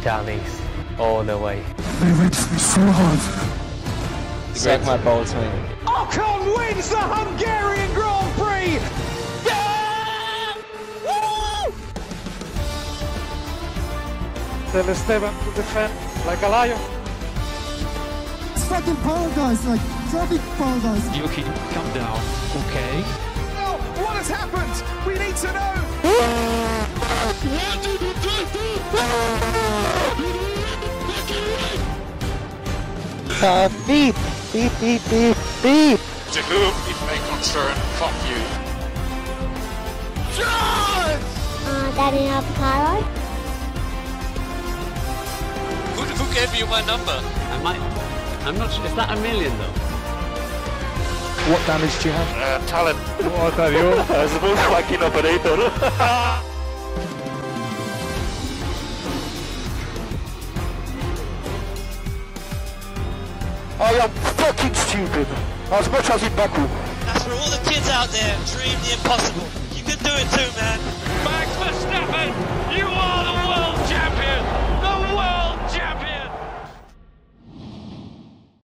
down east, all the way. They rinsed me so hard. Suck my balls, man. Ocon wins the Hungarian Grand Prix! Tell Esteban to defend like a lion. It's fucking paradise, like traffic paradise. Yuki, calm down, okay? Oh, what has happened? We need to know! Beep, beep, beep, beep, beep. To whom it may concern, fuck you. Daddy avocado. Who gave you my number? I'm not sure, is that $1 million though? What damage do you have? Talent. What are you? As a fucking operator. I am fucking stupid. As much as in Baku. That's for all the kids out there dream the impossible. You can do it too, man. Max Verstappen, you